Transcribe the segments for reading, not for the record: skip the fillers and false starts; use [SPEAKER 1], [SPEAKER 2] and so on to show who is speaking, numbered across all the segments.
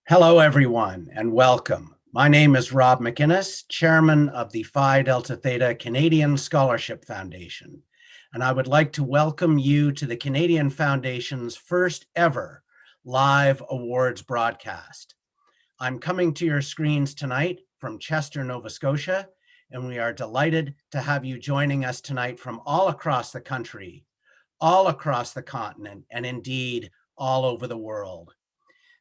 [SPEAKER 1] Hello, everyone, and welcome. My name is Rob McInnes, chairman of the Phi Delta Theta Canadian Scholarship Foundation, and I would like to welcome you to the Canadian Foundation's first ever live awards broadcast. I'm coming to your screens tonight from Chester, Nova Scotia, and we are delighted to have you joining us tonight from all across the country, all across the continent, and indeed all over the world.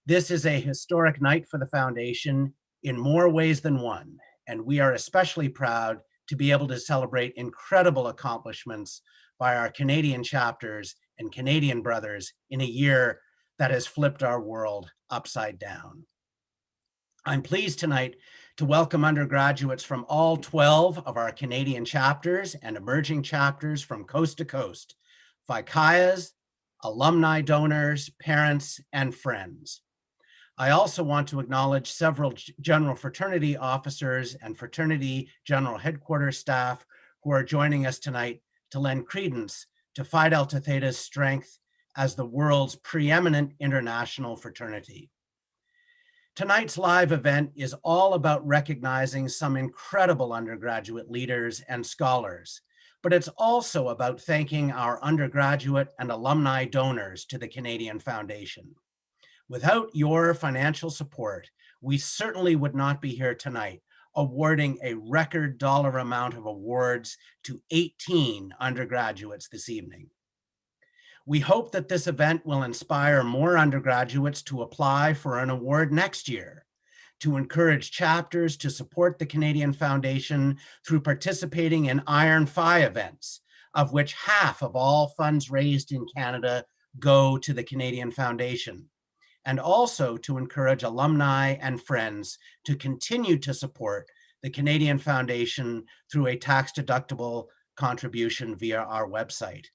[SPEAKER 1] This is a historic night for the Foundation in more ways than one, and we are especially proud to be able to celebrate incredible accomplishments by our Canadian chapters and Canadian brothers in a year that has flipped our world upside down. I'm pleased tonight to welcome undergraduates from all 12 of our Canadian chapters and emerging chapters from coast to coast, Phi-Chias, alumni donors, parents, and friends. I also want to acknowledge several general fraternity officers and fraternity general headquarters staff who are joining us tonight to lend credence to Phi Delta Theta's strength as the world's preeminent international fraternity. Tonight's live event is all about recognizing some incredible undergraduate leaders and scholars, but it's also about thanking our undergraduate and alumni donors to the Canadian Foundation. Without your financial support, we certainly would not be here tonight awarding a record dollar amount of awards to 18 undergraduates this evening. We hope that this event will inspire more undergraduates to apply for an award next year, to encourage chapters to support the Canadian Foundation through participating in Iron Phi events, of which half of all funds raised in Canada go to the Canadian Foundation, and also to encourage alumni and friends to continue to support the Canadian Foundation through a tax-deductible contribution via our website.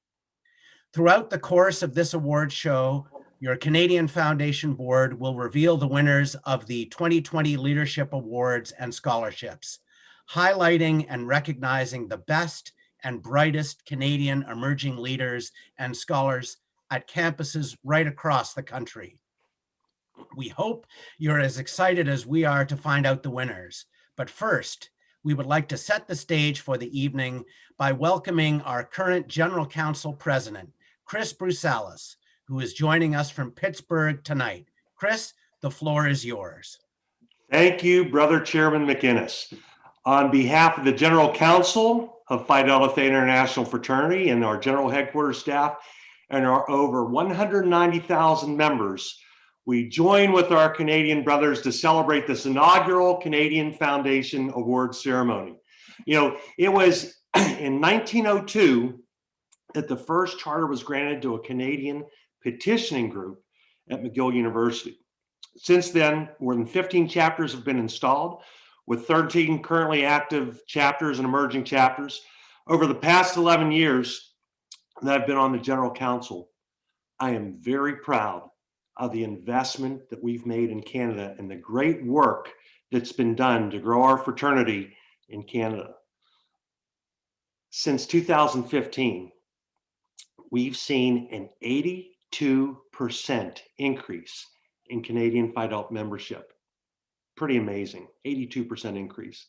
[SPEAKER 1] Throughout the course of this award show, your Canadian Foundation Board will reveal the winners of the 2020 Leadership Awards and Scholarships, highlighting and recognizing the best and brightest Canadian emerging leaders and scholars at campuses right across the country. We hope you're as excited as we are to find out the winners. But first, we would like to set the stage for the evening by welcoming our current General Counsel President, Chris Brusalis, who is joining us from Pittsburgh tonight. Chris, the floor is yours.
[SPEAKER 2] Thank you, Brother Chairman McInnes. On behalf of the General Counsel of Phi Delta Theta International Fraternity and our General Headquarters staff and our over 190,000 members, we join with our Canadian brothers to celebrate this inaugural Canadian Foundation Awards ceremony. You know, it was in 1902 that the first charter was granted to a Canadian petitioning group at McGill University. Since then, more than 15 chapters have been installed, with 13 currently active chapters and emerging chapters. Over the past 11 years that I've been on the General Counsel, I am very proud of the investment that we've made in Canada and the great work that's been done to grow our fraternity in Canada. Since 2015, we've seen an 82% increase in Canadian Phi Delt membership. Pretty amazing, 82% increase.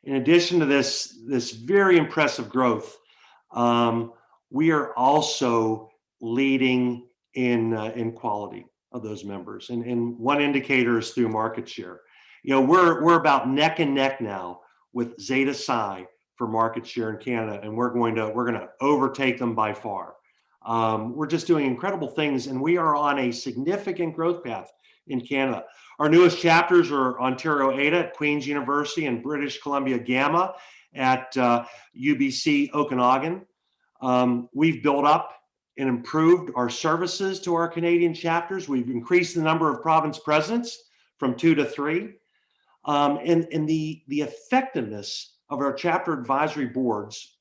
[SPEAKER 2] In addition to this very impressive growth, we are also leading in quality of those members. And one indicator is through market share. You know, we're about neck and neck now with Zeta Psi for market share in Canada, and we're going to overtake them by far. We're just doing incredible things, and we are on a significant growth path in Canada. Our newest chapters are Ontario Eta at Queen's University and British Columbia Gamma at UBC Okanagan. We've built up and improved our services to our Canadian chapters. We've increased the number of province presidents from 2 to 3. And the effectiveness of our chapter advisory boards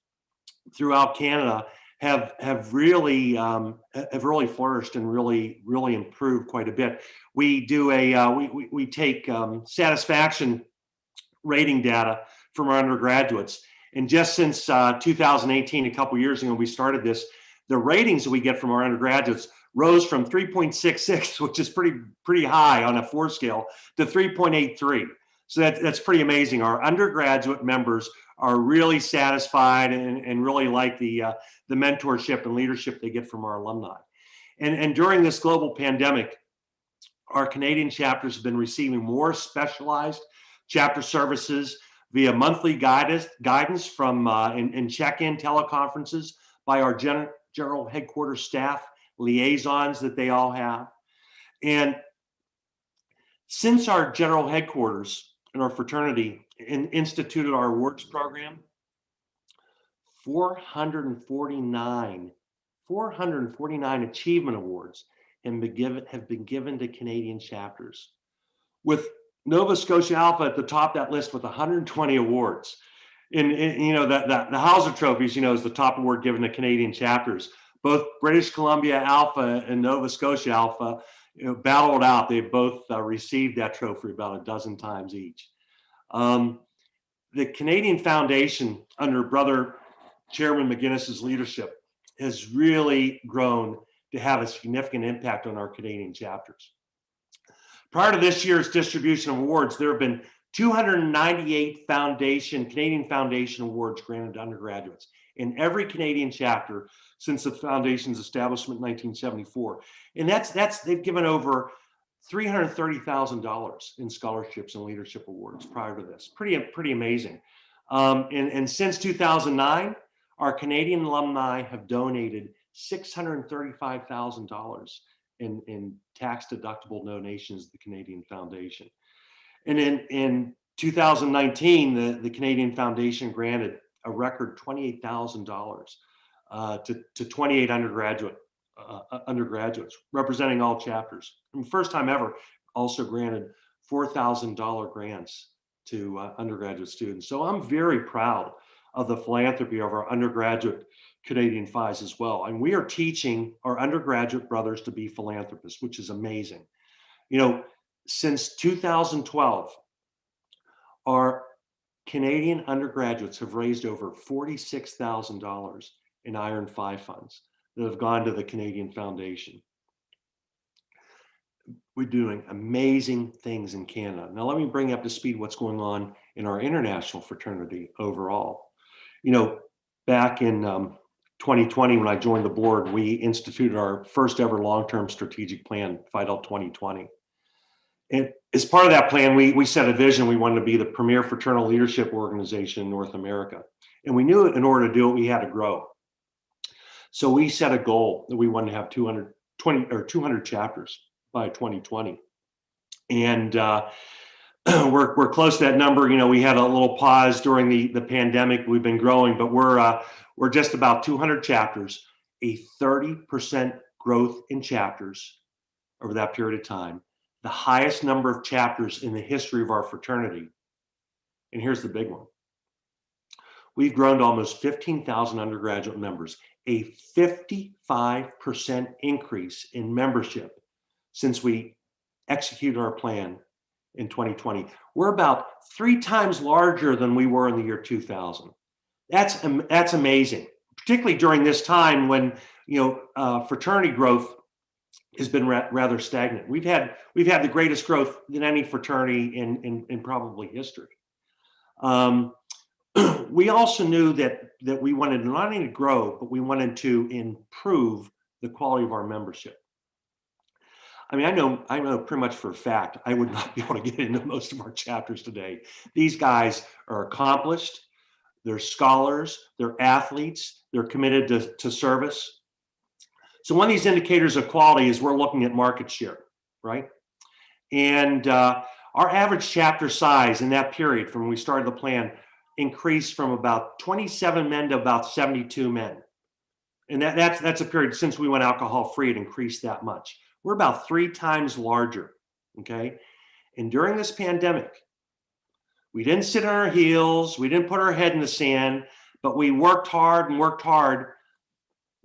[SPEAKER 2] throughout Canada have really flourished and really improved quite a bit. We do we take satisfaction rating data from our undergraduates, and just since 2018, a couple years ago, we started this. The ratings that we get from our undergraduates rose from 3.66, which is pretty high on a 4 scale, to 3.83. So that's pretty amazing. Our undergraduate members are really satisfied and really like the mentorship and leadership they get from our alumni. And during this global pandemic, our Canadian chapters have been receiving more specialized chapter services via monthly guidance from and check-in teleconferences by our general headquarters staff, liaisons that they all have. And since our general headquarters and our fraternity instituted our awards program, 449 achievement awards have been given to Canadian chapters, with Nova Scotia Alpha at the top of that list with 120 awards. And you know, the Hauser trophies, you know, is the top award given to Canadian chapters. Both British Columbia Alpha and Nova Scotia Alpha, you know, battled out. They both received that trophy about a dozen times each. The Canadian Foundation, under Brother Chairman McGinnis's leadership, has really grown to have a significant impact on our Canadian chapters. Prior to this year's distribution of awards, there have been 298 Canadian Foundation awards granted to undergraduates in every Canadian chapter since the Foundation's establishment in 1974. And they've given over $330,000 in scholarships and leadership awards prior to this. Pretty amazing. And since 2009, our Canadian alumni have donated $635,000 in tax-deductible donations to the Canadian Foundation. And in 2019, the Canadian Foundation granted a record $28,000 to 28 undergraduates, representing all chapters. And first time ever, also granted $4,000 grants to undergraduate students. So I'm very proud of the philanthropy of our undergraduate Canadian Phis as well. And we are teaching our undergraduate brothers to be philanthropists, which is amazing. You know, since 2012, our Canadian undergraduates have raised over $46,000 in Iron Phi funds that have gone to the Canadian Foundation. We're doing amazing things in Canada. Now, let me bring you up to speed what's going on in our international fraternity overall. You know, back in 2020, when I joined the board, we instituted our first ever long-term strategic plan, Phi Delt 2020. And as part of that plan, we set a vision. We wanted to be the premier fraternal leadership organization in North America. And we knew in order to do it, we had to grow. So we set a goal that we wanted to have 200 chapters by 2020. And we're close to that number. You know, we had a little pause during the pandemic. We've been growing, but we're just about 200 chapters, a 30% growth in chapters over that period of time, the highest number of chapters in the history of our fraternity. And here's the big one. We've grown to almost 15,000 undergraduate members, a 55% increase in membership since we executed our plan in 2020. We're about 3 times larger than we were in the year 2000. That's amazing, particularly during this time when, you know, fraternity growth has been rather stagnant. We've had the greatest growth than any fraternity in probably history. We also knew that we wanted not only to grow, but we wanted to improve the quality of our membership. I mean, I know pretty much for a fact, I would not be able to get into most of our chapters today. These guys are accomplished, they're scholars, they're athletes, they're committed to service. So one of these indicators of quality is we're looking at market share, right? And our average chapter size in that period from when we started the plan increased from about 27 men to about 72 men. And that's a period since we went alcohol free, it increased that much. We're about 3 times larger, okay? And during this pandemic, we didn't sit on our heels, we didn't put our head in the sand, but we worked hard and worked hard.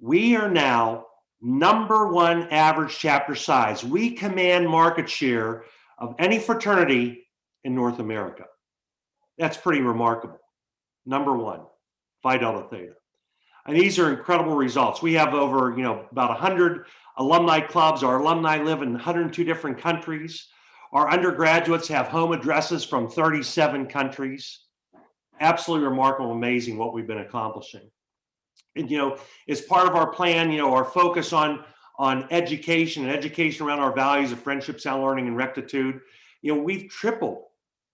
[SPEAKER 2] We are now #1 average chapter size. We command market share of any fraternity in North America. That's pretty remarkable. #1, Phi Delta Theta. And these are incredible results. We have over, you know, about 100 alumni clubs. Our alumni live in 102 different countries. Our undergraduates have home addresses from 37 countries. Absolutely remarkable, amazing what we've been accomplishing. And, as part of our plan, our focus on education and education around our values of friendship, sound learning, and rectitude, we've tripled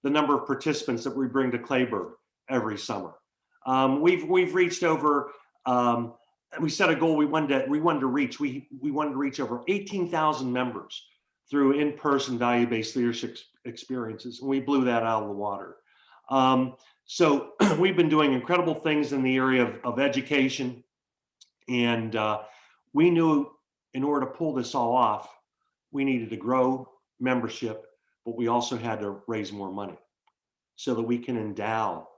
[SPEAKER 2] the number of participants that we bring to Clayburgh every summer. We've reached over, we set a goal we wanted to reach. We wanted to reach over 18,000 members through in-person value-based leadership experiences, and we blew that out of the water. So we've been doing incredible things in the area of education, and we knew in order to pull this all off, we needed to grow membership, but we also had to raise more money so that we can endow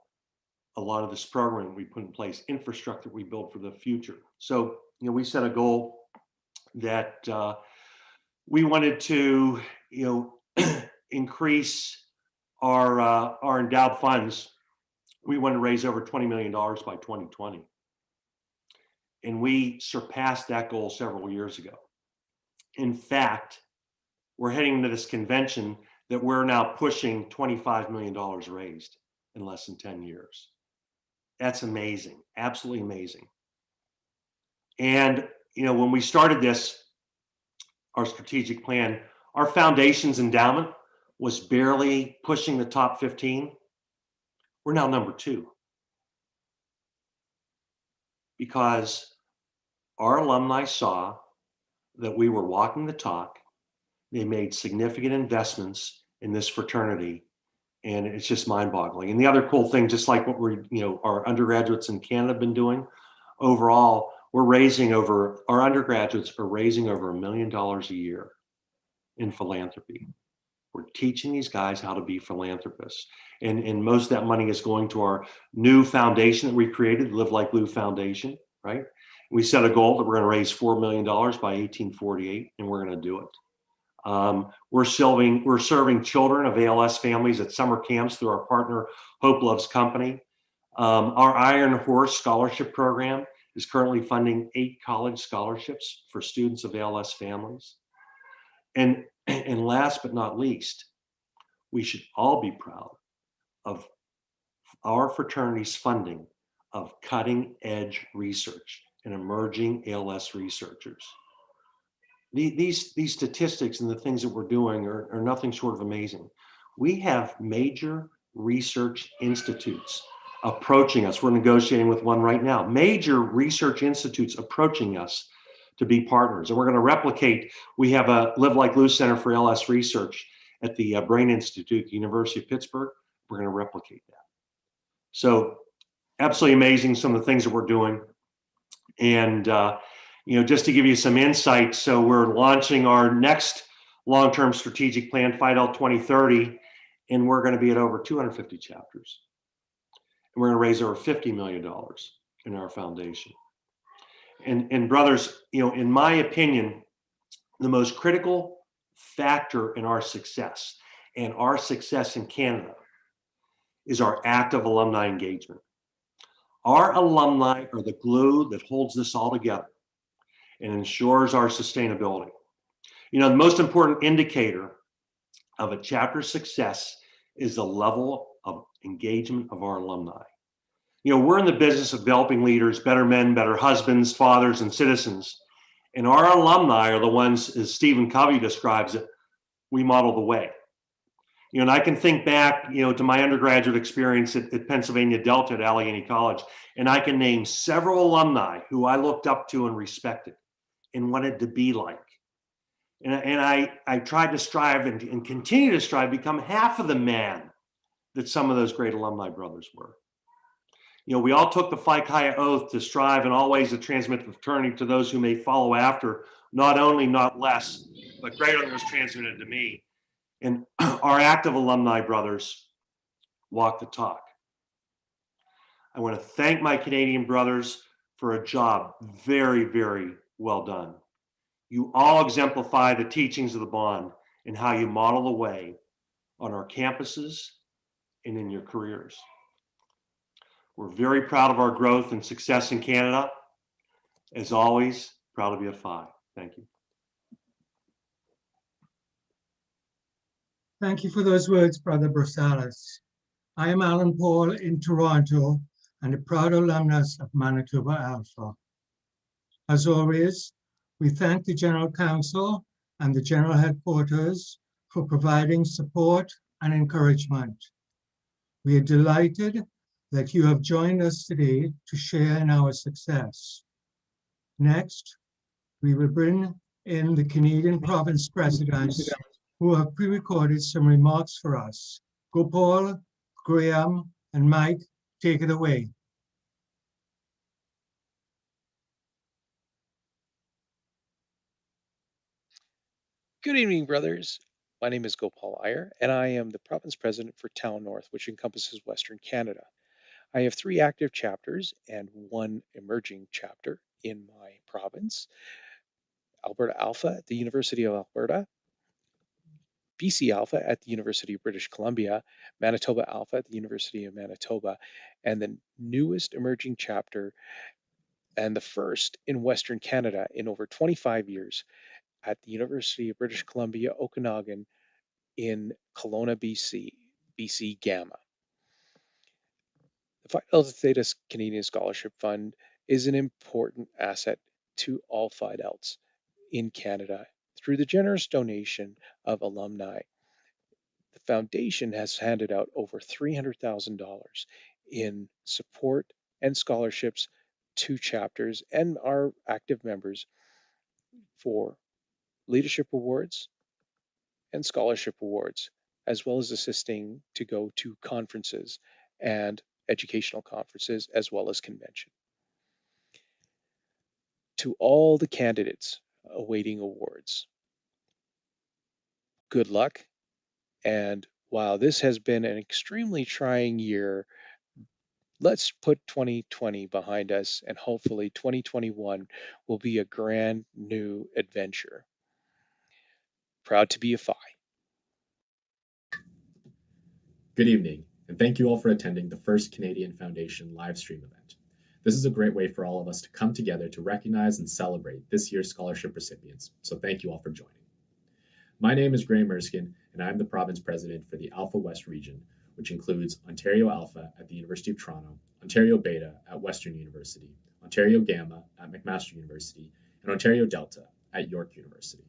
[SPEAKER 2] a lot of this program we put in place, infrastructure we build for the future. So, we set a goal that we wanted to, increase our endowed funds. We wanted to raise over $20 million by 2020. And we surpassed that goal several years ago. In fact, we're heading into this convention that we're now pushing $25 million raised in less than 10 years. That's amazing, absolutely amazing. And, when we started this, our strategic plan, our foundation's endowment was barely pushing the top 15. We're now number 2. Because our alumni saw that we were walking the talk. They made significant investments in this fraternity, and it's just mind-boggling. And the other cool thing, just like what our undergraduates in Canada have been doing, overall, our undergraduates are raising over $1 million a year in philanthropy. We're teaching these guys how to be philanthropists. And most of that money is going to our new foundation that we created, Live Like Lou Foundation, right? We set a goal that we're going to raise $4 million by 1848, and we're going to do it. We're serving children of ALS families at summer camps through our partner, Hope Loves Company. Our Iron Horse Scholarship Program is currently funding 8 college scholarships for students of ALS families. And last but not least, we should all be proud of our fraternity's funding of cutting-edge research and emerging ALS researchers. These statistics and the things that we're doing are nothing short of amazing. We have major research institutes approaching us. We're negotiating with one right now. Major research institutes approaching us to be partners. And we're going to replicate, we have a Live Like Lou Center for ALS Research at the Brain Institute at the University of Pittsburgh. We're going to replicate that. So absolutely amazing, some of the things that we're doing. And, just to give you some insight, so we're launching our next long-term strategic plan, Phi Delt 2030, and we're going to be at over 250 chapters. And we're going to raise over $50 million in our foundation. And brothers, in my opinion, the most critical factor in our success and our success in Canada is our active alumni engagement. Our alumni are the glue that holds this all together and ensures our sustainability. The most important indicator of a chapter's success is the level of engagement of our alumni. We're in the business of developing leaders, better men, better husbands, fathers, and citizens. And our alumni are the ones, as Stephen Covey describes it, we model the way. And I can think back, to my undergraduate experience at Pennsylvania Delta at Allegheny College, and I can name several alumni who I looked up to and respected and wanted to be like. And I tried to strive and continue to strive to become half of the man that some of those great alumni brothers were. We all took the Phi Chi oath to strive in all ways to transmit the fraternity to those who may follow after, not only, not less, but greater than was transmitted to me. And our active alumni brothers walk the talk. I want to thank my Canadian brothers for a job very, very well done. You all exemplify the teachings of the bond and how you model the way on our campuses and in your careers. We're very proud of our growth and success in Canada. As always, proud to be a Phi. Thank you.
[SPEAKER 3] Thank you for those words, Brother Brosalis. I am Alan Paul in Toronto and a proud alumnus of Manitoba Alpha. As always, we thank the General Council and the General Headquarters for providing support and encouragement. We are delighted that you have joined us today to share in our success. Next, we will bring in the Canadian province presidents who have pre-recorded some remarks for us. Gopal, Graham, and Mike, take it away.
[SPEAKER 4] Good evening, brothers. My name is Gopal Iyer, and I am the province president for Town North, which encompasses Western Canada. I have 3 active chapters and 1 emerging chapter in my province: Alberta Alpha at the University of Alberta, BC Alpha at the University of British Columbia, Manitoba Alpha at the University of Manitoba, and the newest emerging chapter and the first in Western Canada in over 25 years at the University of British Columbia-Okanagan in Kelowna, BC Gamma. The Phi Delta Theta Canadian Scholarship Fund is an important asset to all Phi Delts in Canada through the generous donation of alumni. The foundation has handed out over $300,000 in support and scholarships to chapters and our active members for leadership awards and scholarship awards, as well as assisting to go to conferences and educational conferences, as well as convention. To all the candidates awaiting awards, good luck. And while this has been an extremely trying year, let's put 2020 behind us, and hopefully 2021 will be a grand new adventure. Proud to be a Phi.
[SPEAKER 5] Good evening, and thank you all for attending the first Canadian Foundation live stream event. This is a great way for all of us to come together to recognize and celebrate this year's scholarship recipients, so thank you all for joining. My name is Graham Erskine, and I'm the province president for the Alpha West region, which includes Ontario Alpha at the University of Toronto, Ontario Beta at Western University, Ontario Gamma at McMaster University, and Ontario Delta at York University.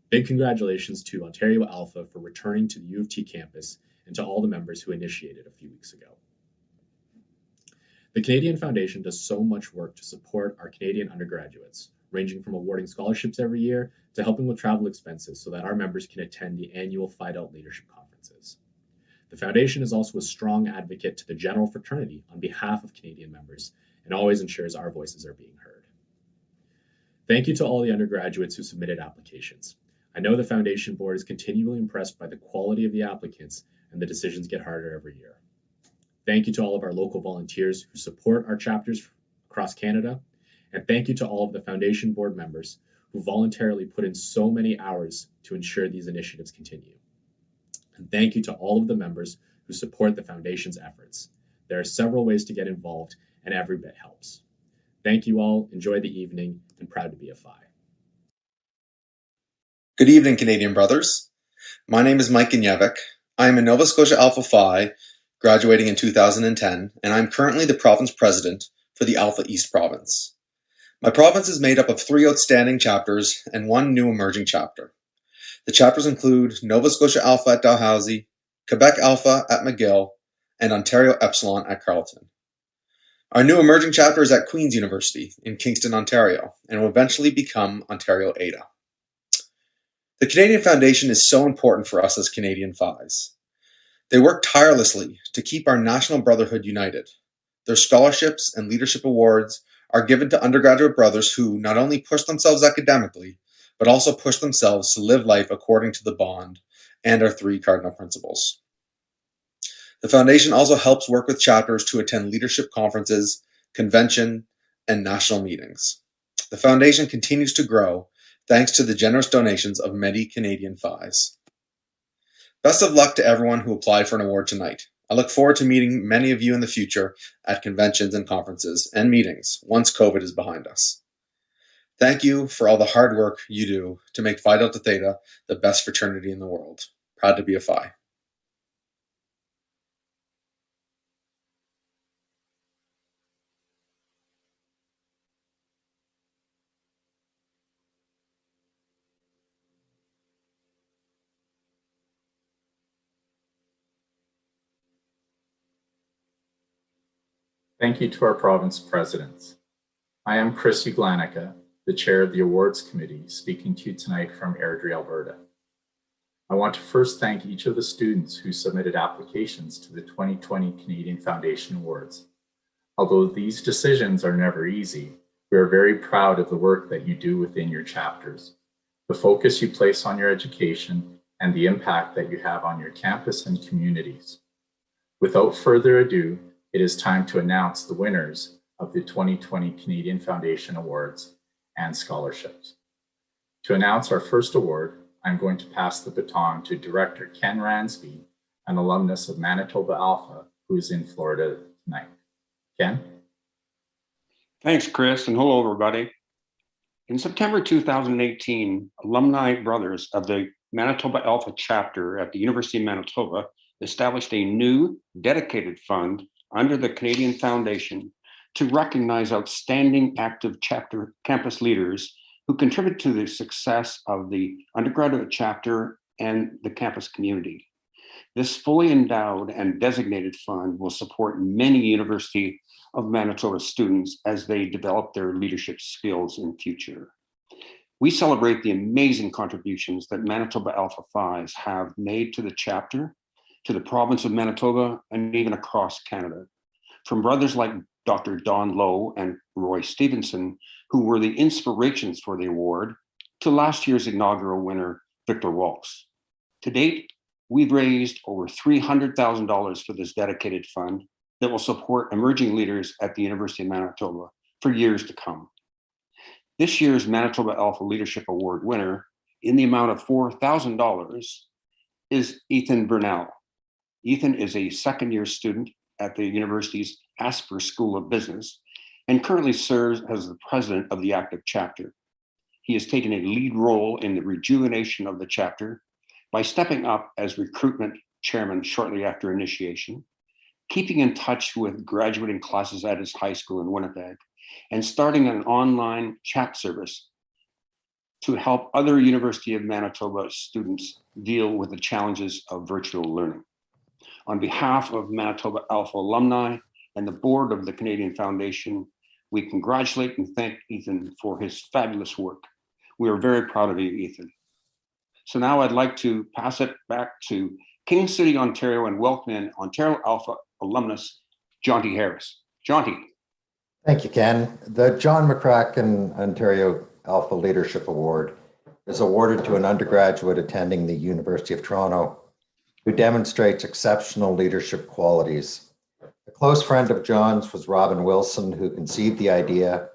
[SPEAKER 5] Big congratulations to Ontario Alpha for returning to the U of T campus and to all the members who initiated a few weeks ago. The Canadian Foundation does so much work to support our Canadian undergraduates, ranging from awarding scholarships every year to helping with travel expenses so that our members can attend the annual Phi Delt leadership conferences. The Foundation is also a strong advocate to the general fraternity on behalf of Canadian members and always ensures our voices are being heard. Thank you to all the undergraduates who submitted applications. I know the Foundation Board is continually impressed by the quality of the applicants, and the decisions get harder every year. Thank you to all of our local volunteers who support our chapters across Canada, and thank you to all of the Foundation Board members who voluntarily put in so many hours to ensure these initiatives continue. And thank you to all of the members who support the Foundation's efforts. There are several ways to get involved, and every bit helps. Thank you all, enjoy the evening, and proud to be a Phi.
[SPEAKER 6] Good evening, Canadian brothers. My name is Mike Gagne. I am a Nova Scotia Alpha Phi, graduating in 2010, and I'm currently the province president for the Alpha East province. My province is made up of 3 outstanding chapters and 1 new emerging chapter. The chapters include Nova Scotia Alpha at Dalhousie, Quebec Alpha at McGill, and Ontario Epsilon at Carleton. Our new emerging chapter is at Queen's University in Kingston, Ontario, and will eventually become Ontario Ada. The Canadian Foundation is so important for us as Canadian Phis. They work tirelessly to keep our national brotherhood united. Their scholarships and leadership awards are given to undergraduate brothers who not only push themselves academically, but also push themselves to live life according to the bond and our 3 cardinal principles. The Foundation also helps work with chapters to attend leadership conferences, convention, and national meetings. The Foundation continues to grow thanks to the generous donations of many Canadian Phis. Best of luck to everyone who applied for an award tonight. I look forward to meeting many of you in the future at conventions and conferences and meetings once COVID is behind us. Thank you for all the hard work you do to make Phi Delta Theta the best fraternity in the world. Proud to be a Phi.
[SPEAKER 7] Thank you to our province presidents. I am Chris Uglanica, the chair of the awards committee, speaking to you tonight from Airdrie, Alberta. I want to first thank each of the students who submitted applications to the 2020 Canadian Foundation Awards. Although these decisions are never easy, we are very proud of the work that you do within your chapters, the focus you place on your education, and the impact that you have on your campus and communities. Without further ado, it is time to announce the winners of the 2020 Canadian Foundation Awards and scholarships. To announce our first award, I'm going to pass the baton to Director Ken Ransby, an alumnus of Manitoba Alpha, who is in Florida tonight. Ken?
[SPEAKER 8] Thanks, Chris, and hello, everybody. In September 2018, alumni brothers of the Manitoba Alpha chapter at the University of Manitoba established a new dedicated fund under the Canadian Foundation to recognize outstanding active chapter campus leaders who contribute to the success of the undergraduate chapter and the campus community. This fully endowed and designated fund will support many University of Manitoba students as they develop their leadership skills in future. We celebrate the amazing contributions that Manitoba Alpha Phis have made to the chapter, to the province of Manitoba, and even across Canada. From brothers like Dr. Don Lowe and Roy Stevenson, who were the inspirations for the award, to last year's inaugural winner, Victor Waltz. To date, we've raised over $300,000 for this dedicated fund that will support emerging leaders at the University of Manitoba for years to come. This year's Manitoba Alpha Leadership Award winner, in the amount of $4,000, is Ethan Burnell. Ethan is a second-year student at the university's Asper School of Business and currently serves as the president of the active chapter. He has taken a lead role in the rejuvenation of the chapter by stepping up as recruitment chairman shortly after initiation, keeping in touch with graduating classes at his high school in Winnipeg, and starting an online chat service to help other University of Manitoba students deal with the challenges of virtual learning. On behalf of Manitoba Alpha alumni and the board of the Canadian Foundation, we congratulate and thank Ethan for his fabulous work. We are very proud of you, Ethan. So now I'd like to pass it back to King City, Ontario, and welcome in Ontario Alpha alumnus, Jonty Harris. Jonty.
[SPEAKER 9] Thank you, Ken. The John McCracken Ontario Alpha Leadership Award is awarded to an undergraduate attending the University of Toronto who demonstrates exceptional leadership qualities. A close friend of John's was Robin Wilson, who conceived the idea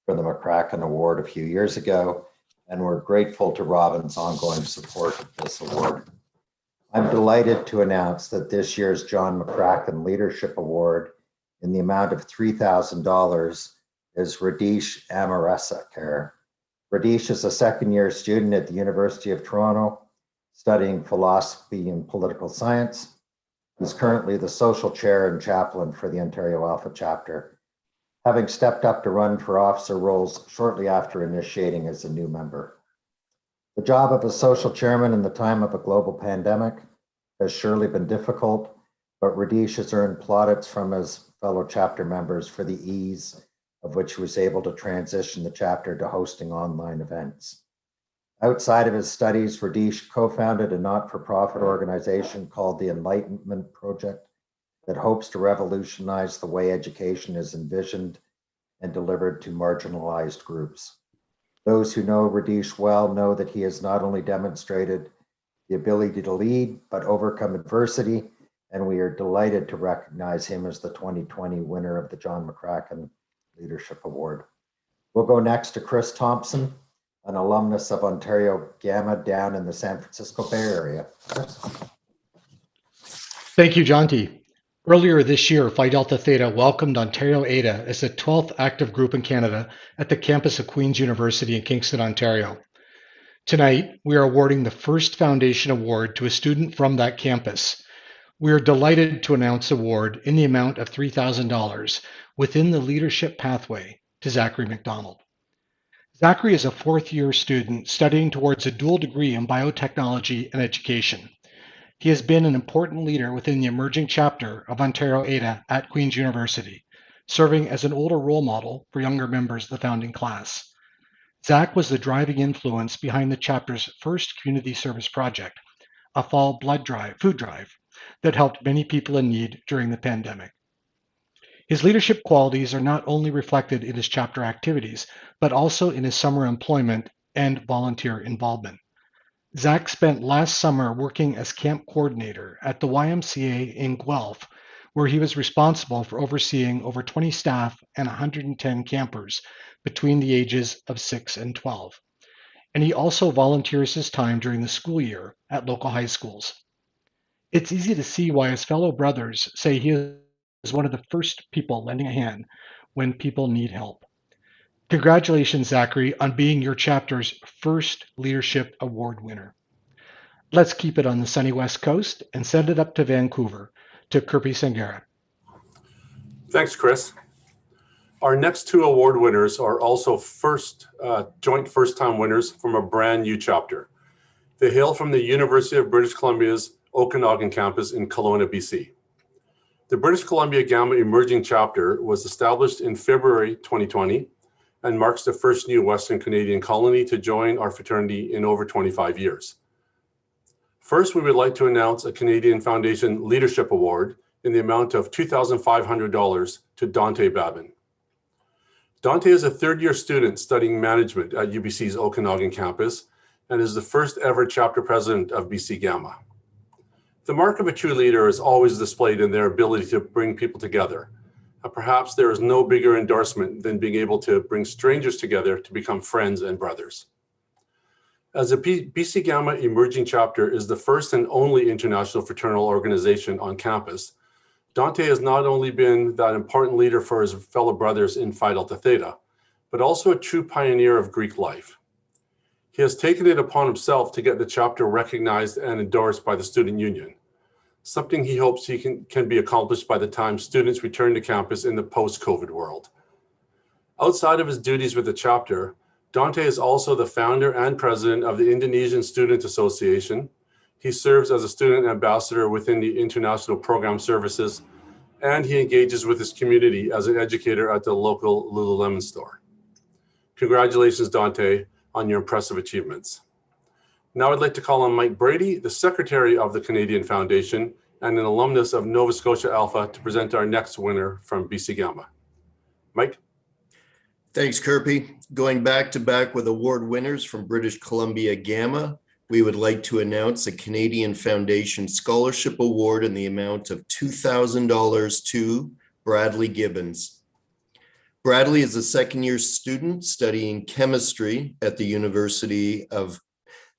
[SPEAKER 9] for the McCracken Award a few years ago, and we're grateful to Robin's ongoing support of this award. I'm delighted to announce that this year's John McCracken Leadership Award in the amount of $3,000 is Radish Amarasakar. Radish is a second-year student at the University of Toronto, studying philosophy and political science. He's currently the social chair and chaplain for the Ontario Alpha chapter, having stepped up to run for officer roles shortly after initiating as a new member. The job of a social chairman in the time of a global pandemic has surely been difficult, but Radish has earned plaudits from his fellow chapter members for the ease of which he was able to transition the chapter to hosting online events. Outside of his studies, Radish co-founded a not-for-profit organization called the Enlightenment Project that hopes to revolutionize the way education is envisioned and delivered to marginalized groups. Those who know Radish well know that he has not only demonstrated the ability to lead, but overcome adversity, and we are delighted to recognize him as the 2020 winner of the John McCracken Leadership Award. We'll go next to Chris Thompson, an alumnus of Ontario Gamma down in the San Francisco Bay Area. Chris?
[SPEAKER 10] Thank you, Jonty. Earlier this year, Phi Delta Theta welcomed Ontario Eta as the 12th active group in Canada at the campus of Queen's University in Kingston, Ontario. Tonight, we are awarding the first foundation award to a student from that campus. We are delighted to announce award in the amount of $3,000 within the leadership pathway to Zachary MacDonald. Zachary is a fourth-year student studying towards a dual degree in biotechnology and education. He has been an important leader within the emerging chapter of Ontario Ada at Queen's University, serving as an older role model for younger members of the founding class. Zach was the driving influence behind the chapter's first community service project, a fall food drive that helped many people in need during the pandemic. His leadership qualities are not only reflected in his chapter activities, but also in his summer employment and volunteer involvement. Zach spent last summer working as camp coordinator at the YMCA in Guelph, where he was responsible for overseeing over 20 staff and 110 campers between the ages of 6 and 12. And he also volunteers his time during the school year at local high schools. It's easy to see why his fellow brothers say he is one of the first people lending a hand when people need help. Congratulations, Zachary, on being your chapter's first Leadership Award winner. Let's keep it on the sunny West Coast and send it up to Vancouver to Kirby Sangara.
[SPEAKER 11] Thanks, Chris. Our next two award winners are also joint first-time winners from a brand new chapter. They hail from the University of British Columbia's Okanagan campus in Kelowna, BC. The British Columbia Gamma Emerging Chapter was established in February 2020 and marks the first new Western Canadian colony to join our fraternity in over 25 years. First, we would like to announce a Canadian Foundation Leadership Award in the amount of $2,500 to Dante Babin. Dante is a third-year student studying management at UBC's Okanagan campus and is the first ever chapter president of BC Gamma. The mark of a true leader is always displayed in their ability to bring people together. And perhaps there is no bigger endorsement than being able to bring strangers together to become friends and brothers. As a BC Gamma Emerging Chapter is the first and only international fraternal organization on campus, Dante has not only been that important leader for his fellow brothers in Phi Delta Theta, but also a true pioneer of Greek life. He has taken it upon himself to get the chapter recognized and endorsed by the Student Union, something he hopes can be accomplished by the time students return to campus in the post-COVID world. Outside of his duties with the chapter, Dante is also the founder and president of the Indonesian Student Association. He serves as a student ambassador within the International Program Services, and he engages with his community as an educator at the local Lululemon store. Congratulations, Dante, on your impressive achievements. Now I'd like to call on Mike Brady, the secretary of the Canadian Foundation and an alumnus of Nova Scotia Alpha, to present our next winner from BC Gamma. Mike?
[SPEAKER 12] Thanks, Kirby. Going back to back with award winners from British Columbia Gamma, we would like to announce a Canadian Foundation Scholarship Award in the amount of $2,000 to Bradley Gibbons. Bradley is a second-year student studying chemistry at the University of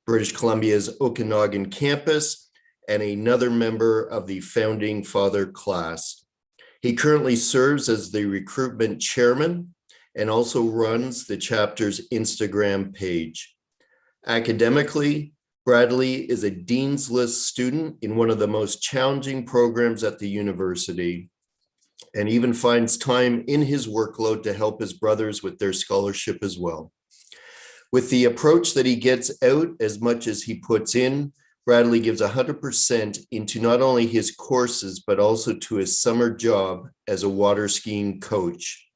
[SPEAKER 12] British Columbia's Okanagan campus and another member of the Founding Father class. He currently serves as the recruitment chairman and also runs the chapter's Instagram page. Academically, Bradley is a Dean's List student in one of the most challenging programs at the university, and even finds time in his workload to help his brothers with their scholarship as well. With the approach that he gets out as much as he puts in, Bradley gives 100% into not only his courses, but also to his summer job as a water skiing coach.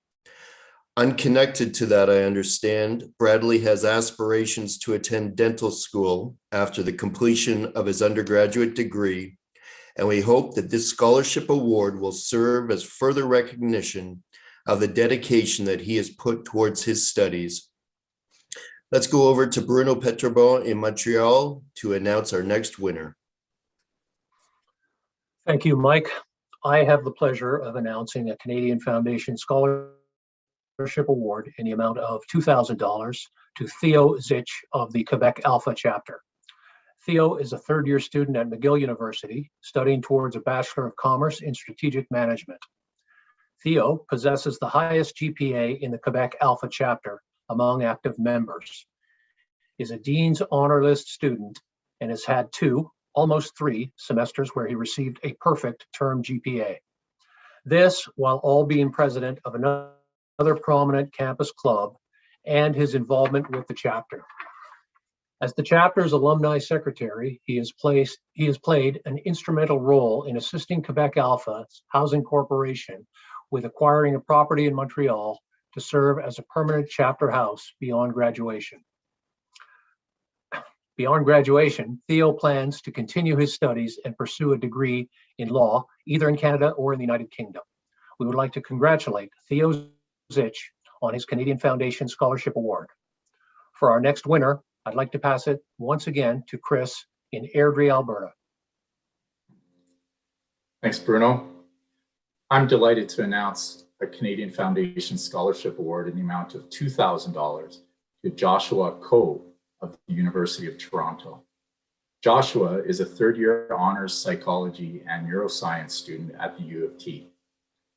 [SPEAKER 12] Unconnected to that, I understand, Bradley has aspirations to attend dental school after the completion of his undergraduate degree, and we hope that this scholarship award will serve as further recognition of the dedication that he has put towards his studies. Let's go over to Bruno Petrobon in Montreal to announce our next winner.
[SPEAKER 13] Thank you, Mike. I have the pleasure of announcing a Canadian Foundation Scholarship Award in the amount of $2,000 to Theo Zich of the Quebec Alpha chapter. Theo is a third-year student at McGill University, studying towards a Bachelor of Commerce in Strategic Management. Theo possesses the highest GPA in the Quebec Alpha chapter among active members. is a Dean's Honor List student and has had 2, almost 3 semesters where he received a perfect term GPA. This while all being president of another prominent campus club and his involvement with the chapter. As the chapter's alumni secretary, he has played an instrumental role in assisting Quebec Alpha's Housing Corporation with acquiring a property in Montreal to serve as a permanent chapter house beyond graduation. Beyond graduation, Theo plans to continue his studies and pursue a degree in law, either in Canada or in the United Kingdom. We would like to congratulate Theo Zich on his Canadian Foundation Scholarship Award. For our next winner, I'd like to pass it once again to Chris in Airdrie, Alberta.
[SPEAKER 7] Thanks, Bruno. I'm delighted to announce a Canadian Foundation Scholarship Award in the amount of $2,000 to Joshua Coe of the University of Toronto. Joshua is a third-year honors psychology and neuroscience student at the U of T.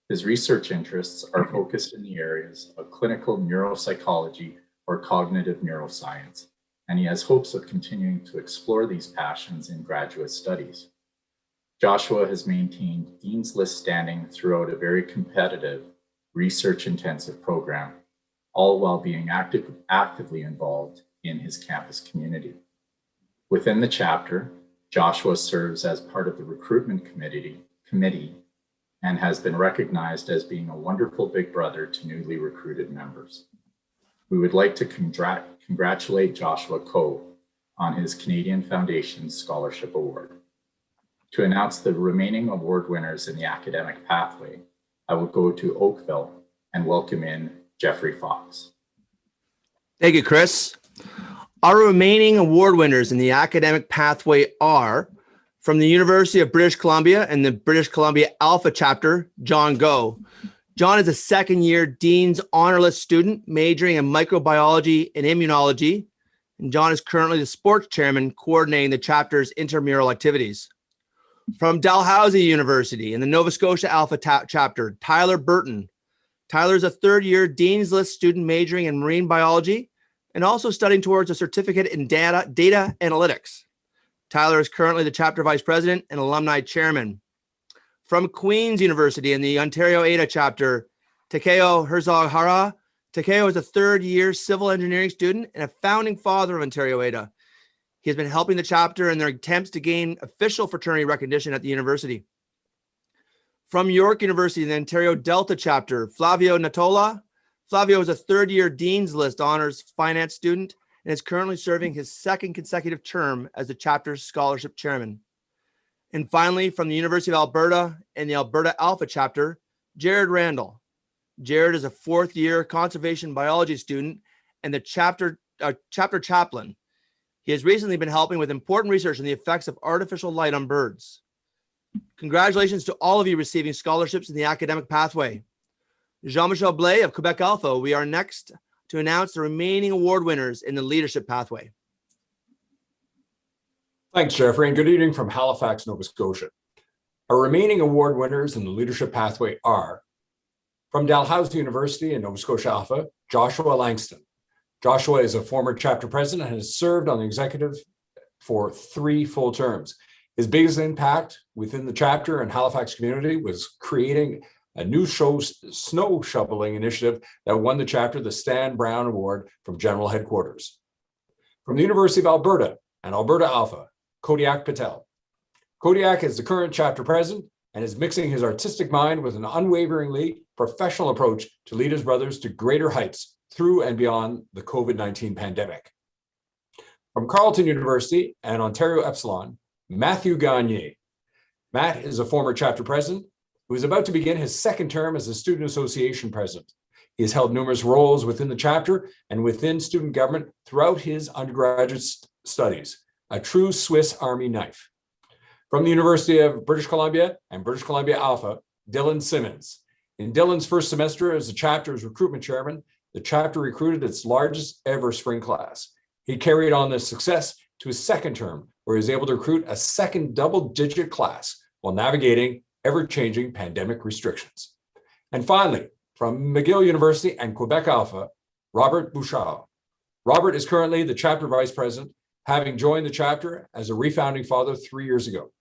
[SPEAKER 7] His research interests are focused in the areas of clinical neuropsychology or cognitive neuroscience, and he has hopes of continuing to explore these passions in graduate studies. Joshua has maintained Dean's List standing throughout a very competitive, research-intensive program, all while being actively involved in his campus community. Within the chapter, Joshua serves as part of the recruitment committee and has been recognized as being a wonderful big brother to newly recruited members. We would like to congratulate Joshua Coe on his Canadian Foundation Scholarship Award. To announce the remaining award winners in the academic pathway, I will go to Oakville and welcome in Jeffrey Fox.
[SPEAKER 14] Thank you, Chris. Our remaining award winners in the academic pathway are from the University of British Columbia and the British Columbia Alpha chapter, John Go. John is a second-year Dean's Honor List student majoring in microbiology and immunology, and John is currently the sports chairman coordinating the chapter's intramural activities. From Dalhousie University in the Nova Scotia Alpha chapter, Tyler Burton. Tyler is a third-year Dean's List student majoring in marine biology and also studying towards a certificate in data analytics. Tyler is currently the chapter vice president and alumni chairman. From Queen's University in the Ontario Ada chapter, Takeo Herzog-Hara. Takeo is a third-year civil engineering student and a founding father of Ontario Ada. He has been helping the chapter in their attempts to gain official fraternity recognition at the university. From York University in the Ontario Delta chapter, Flavio Natola. Flavio is a third-year Dean's List honors finance student and is currently serving his second consecutive term as the chapter's scholarship chairman. And finally, from the University of Alberta and the Alberta Alpha chapter, Jared Randall. Jared is a fourth-year conservation biology student and the chapter chaplain. He has recently been helping with important research on the effects of artificial light on birds. Congratulations to all of you receiving scholarships in the academic pathway. Jean-Michel Blais of Quebec Alpha, we are next to announce the remaining award winners in the leadership pathway.
[SPEAKER 15] Thanks, Jeffrey, and good evening from Halifax, Nova Scotia. Our remaining award winners in the leadership pathway are from Dalhousie University in Nova Scotia Alpha, Joshua Langston. Joshua is a former chapter president and has served on the executive for 3 full terms. His biggest impact within the chapter and Halifax community was creating a new snow shoveling initiative that won the chapter the Stan Brown Award from General Headquarters. From the University of Alberta and Alberta Alpha, Kodiak Pittel. Kodiak is the current chapter president and is mixing his artistic mind with an unwaveringly professional approach to lead his brothers to greater heights through and beyond the COVID-19 pandemic. From Carleton University and Ontario Epsilon, Matthew Gagne. Matt is a former chapter president who is about to begin his second term as a student association president. He has held numerous roles within the chapter and within student government throughout his undergraduate studies, a true Swiss Army knife. From the University of British Columbia and British Columbia Alpha, Dylan Symonds. In Dylan's first semester as the chapter's recruitment chairman, the chapter recruited its largest ever spring class. He carried on this success to his second term, where he was able to recruit a second double-digit class while navigating ever-changing pandemic restrictions. And finally, from McGill University and Quebec Alpha, Robert Bouchard. Robert is currently the chapter vice president, having joined the chapter as a refounding father 3 years ago.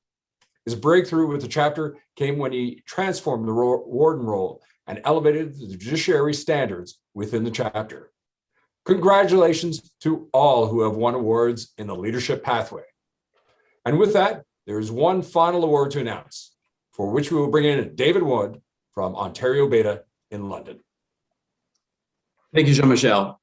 [SPEAKER 15] His breakthrough with the chapter came when he transformed the warden role and elevated the judiciary standards within the chapter. Congratulations to all who have won awards in the leadership pathway. And with that, there is one final award to announce, for which we will bring in David Wood from Ontario Beta in London.
[SPEAKER 16] Thank you, Jean-Michel.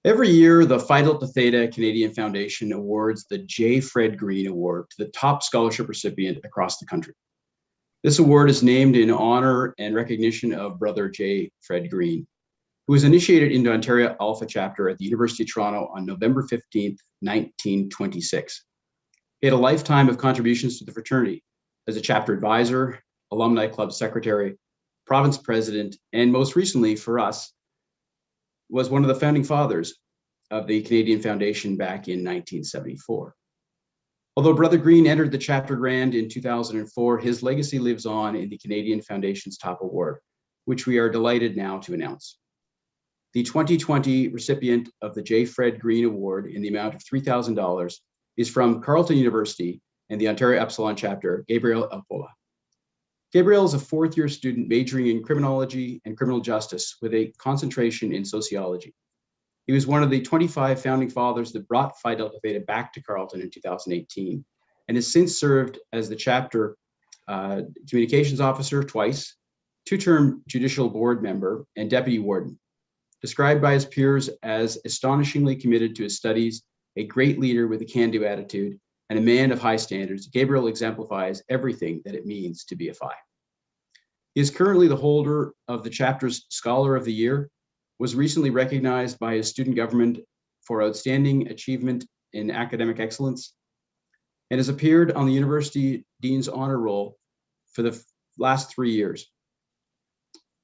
[SPEAKER 16] Every year, the Phi Delt Theta Canadian Foundation awards the J. Fred Green Award to the top scholarship recipient across the country. This award is named in honor and recognition of Brother J. Fred Green, who was initiated into Ontario Alpha Chapter at the University of Toronto on November 15th, 1926. He had a lifetime of contributions to the fraternity as a chapter advisor, alumni club secretary, province president, and most recently for us, was one of the founding fathers of the Canadian Foundation back in 1974. Although Brother Green entered the chapter grand in 2004, his legacy lives on in the Canadian Foundation's top award, which we are delighted now to announce. The 2020 recipient of the J. Fred Green Award in the amount of $3,000 is from Carleton University and the Ontario Epsilon chapter, Gabriel Elpola. Gabriel is a fourth-year student majoring in criminology and criminal justice with a concentration in sociology. He was one of the 25 founding fathers that brought Phi Delta Theta back to Carleton in 2018 and has since served as the chapter communications officer twice, two-term judicial board member, and deputy warden. Described by his peers as astonishingly committed to his studies, a great leader with a can-do attitude, and a man of high standards, Gabriel exemplifies everything that it means to be a Phi. He is currently the holder of the chapter's Scholar of the Year, was recently recognized by his student government for outstanding achievement in academic excellence, and has appeared on the University Dean's Honor Roll for the last 3 years.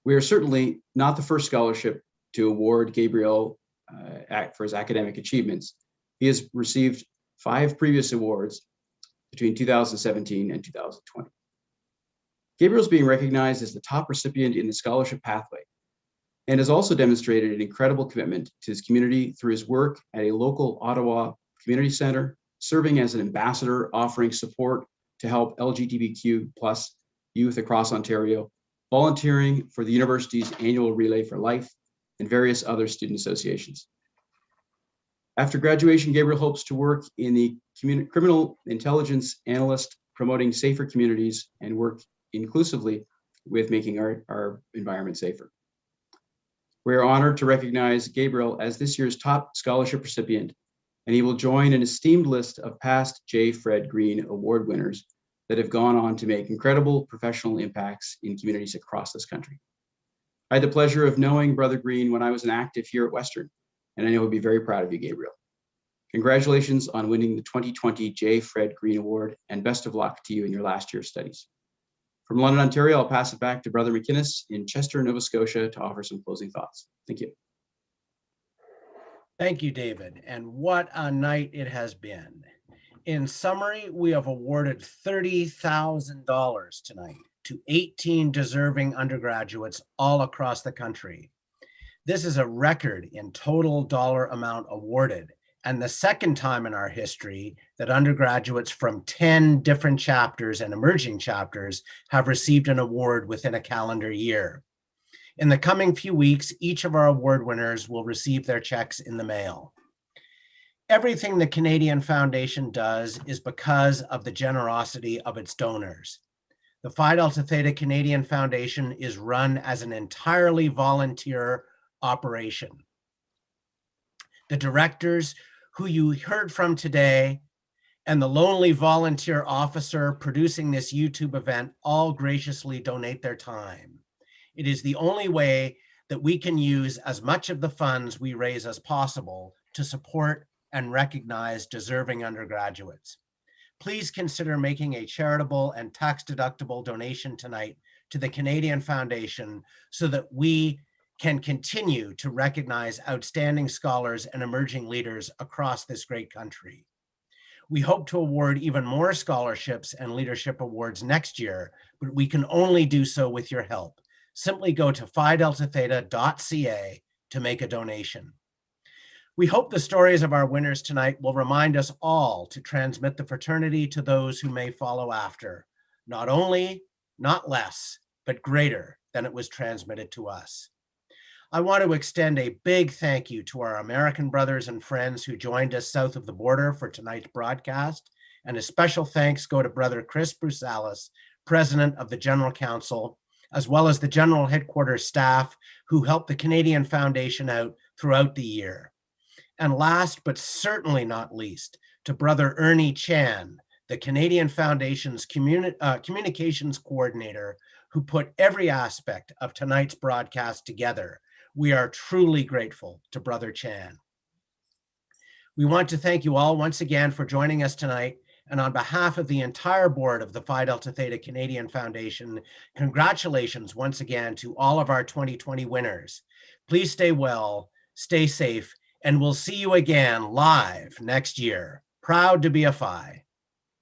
[SPEAKER 16] We are certainly not the first scholarship to award Gabriel for his academic achievements. He has received 5 previous awards between 2017 and 2020. Gabriel's being recognized as the top recipient in the scholarship pathway and has also demonstrated an incredible commitment to his community through his work at a local Ottawa community center, serving as an ambassador, offering support to help LGBTQ+ youth across Ontario, volunteering for the university's annual Relay for Life, and various other student associations. After graduation, Gabriel hopes to work in the criminal intelligence analyst, promoting safer communities and work inclusively with making our environment safer. We are honored to recognize Gabriel as this year's top scholarship recipient, and he will join an esteemed list of past J. Fred Green Award winners that have gone on to make incredible professional impacts in communities across this country. I had the pleasure of knowing Brother Green when I was an active here at Western, and I know he'll be very proud of you, Gabriel. Congratulations on winning the 2020 J. Fred Green Award, and best of luck to you in your last year of studies. From London, Ontario, I'll pass it back to Brother McInnes in Chester, Nova Scotia, to offer some closing thoughts. Thank you.
[SPEAKER 1] Thank you, David. And what a night it has been. In summary, we have awarded $30,000 tonight to 18 deserving undergraduates all across the country. This is a record in total dollar amount awarded, and the second time in our history that undergraduates from 10 different chapters and emerging chapters have received an award within a calendar year. In the coming few weeks, each of our award winners will receive their checks in the mail. Everything the Canadian Foundation does is because of the generosity of its donors. The Phi Delta Theta Canadian Foundation is run as an entirely volunteer operation. The directors who you heard from today and the lonely volunteer officer producing this YouTube event all graciously donate their time. It is the only way that we can use as much of the funds we raise as possible to support and recognize deserving undergraduates. Please consider making a charitable and tax-deductible donation tonight to the Canadian Foundation so that we can continue to recognize outstanding scholars and emerging leaders across this great country. We hope to award even more scholarships and leadership awards next year, but we can only do so with your help. Simply go to phideltatheta.ca to make a donation. We hope the stories of our winners tonight will remind us all to transmit the fraternity to those who may follow after, not only, not less, but greater than it was transmitted to us. I want to extend a big thank you to our American brothers and friends who joined us south of the border for tonight's broadcast, and a special thanks go to Brother Chris Brusalis, President of the General Council, as well as the General Headquarters staff who helped the Canadian Foundation out throughout the year. And last, but certainly not least, to Brother Ernie Chan, the Canadian Foundation's communications coordinator, who put every aspect of tonight's broadcast together. We are truly grateful to Brother Chan. We want to thank you all once again for joining us tonight. And on behalf of the entire board of the Phi Delta Theta Canadian Foundation, congratulations once again to all of our 2020 winners. Please stay well, stay safe, and we'll see you again live next year. Proud to be a Phi.